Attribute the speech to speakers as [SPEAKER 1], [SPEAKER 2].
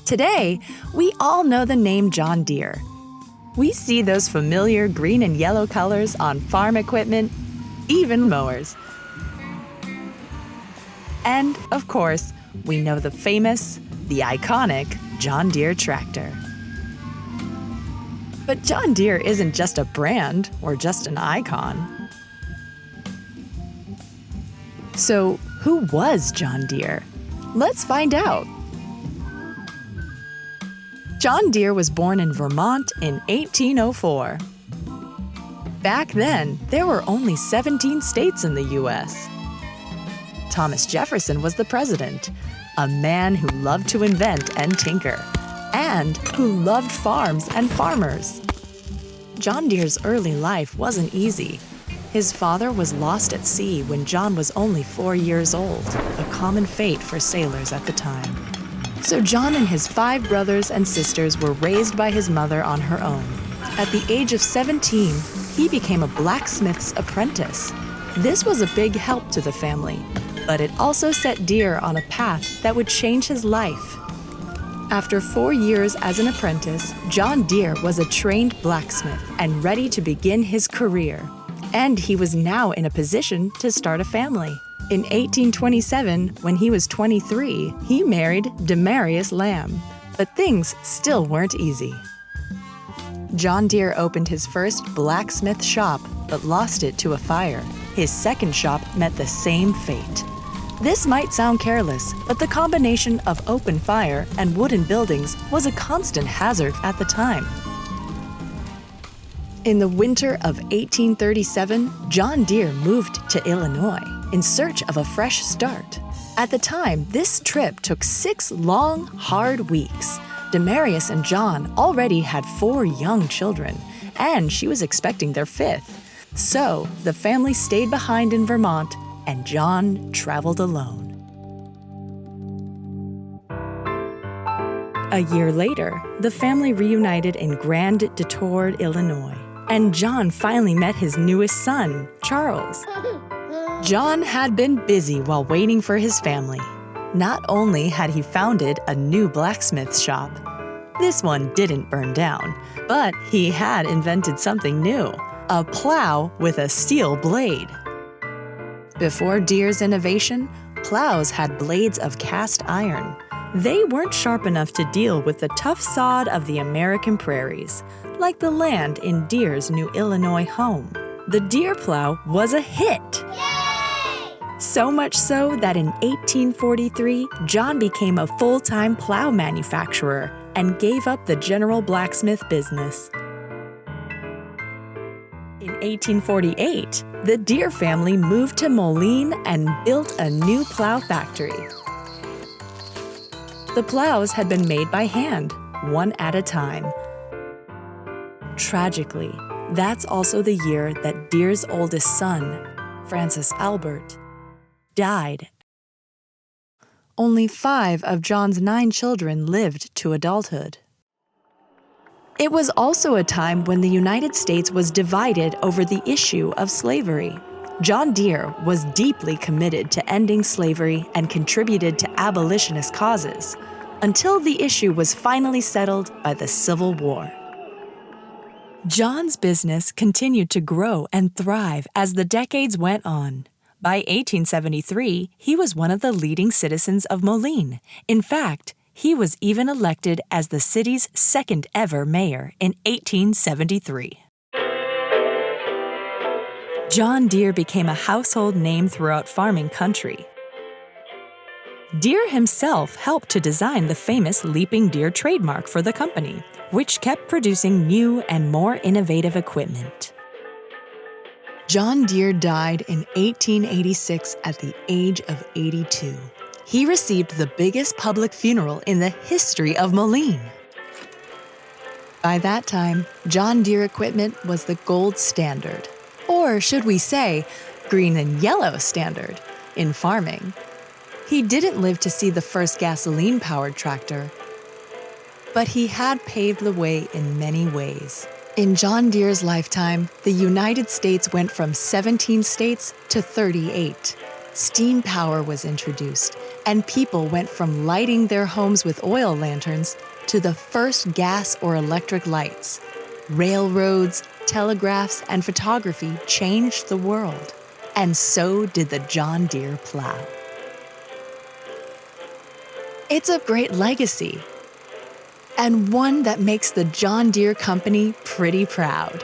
[SPEAKER 1] Today, we all know the name John Deere. We see those familiar green and yellow colors on farm equipment, even mowers. And, of course, we know the famous, the iconic John Deere tractor. But John Deere isn't just a brand or just an icon. So, who was John Deere? Let's find out. John Deere was born in Vermont in 1804. Back then, there were only 17 states in the U.S. Thomas Jefferson was the president, a man who loved to invent and tinker, and who loved farms and farmers. John Deere's early life wasn't easy. His father was lost at sea when John was only 4 years old, a common fate for sailors at the time. So John and his 5 brothers and sisters were raised by his mother on her own. At the age of 17, he became a blacksmith's apprentice. This was a big help to the family, but it also set Deere on a path that would change his life. After 4 years as an apprentice, John Deere was a trained blacksmith and ready to begin his career. And he was now in a position to start a family. In 1827, when he was 23, he married Demarius Lamb. But things still weren't easy. John Deere opened his first blacksmith shop, but lost it to a fire. His second shop met the same fate. This might sound careless, but the combination of open fire and wooden buildings was a constant hazard at the time. In the winter of 1837, John Deere moved to Illinois in search of a fresh start. At the time, this trip took 6 long, hard weeks. Demarius and John already had 4 young children, and she was expecting their 5th. So, the family stayed behind in Vermont, and John traveled alone. A year later, the family reunited in Grand Detour, Illinois, and John finally met his newest son, Charles. John had been busy while waiting for his family. Not only had he founded a new blacksmith shop, this one didn't burn down, but he had invented something new, a plow with a steel blade. Before Deere's innovation, plows had blades of cast iron. They weren't sharp enough to deal with the tough sod of the American prairies, like the land in Deere's new Illinois home. The Deere plow was a hit. Yay! So much so that in 1843, John became a full-time plow manufacturer and gave up the general blacksmith business. In 1848, the Deere family moved to Moline and built a new plow factory. The plows had been made by hand, one at a time. Tragically, that's also the year that Deere's oldest son, Francis Albert, died. Only 5 of John's 9 children lived to adulthood. It was also a time when the United States was divided over the issue of slavery. John Deere was deeply committed to ending slavery and contributed to abolitionist causes, until the issue was finally settled by the Civil War. John's business continued to grow and thrive as the decades went on. By 1873, he was one of the leading citizens of Moline. In fact, he was even elected as the city's second ever mayor in 1873. John Deere became a household name throughout farming country. Deere himself helped to design the famous leaping deer trademark for the company, which kept producing new and more innovative equipment. John Deere died in 1886 at the age of 82. He received the biggest public funeral in the history of Moline. By that time, John Deere equipment was the gold standard, or should we say, green and yellow standard, in farming. He didn't live to see the first gasoline-powered tractor, but he had paved the way in many ways. In John Deere's lifetime, the United States went from 17 states to 38. Steam power was introduced, And people went from lighting their homes with oil lanterns to the first gas or electric lights. Railroads, telegraphs, and photography changed the world. And so did the John Deere plow. It's a great legacy, and one that makes the John Deere Company pretty proud.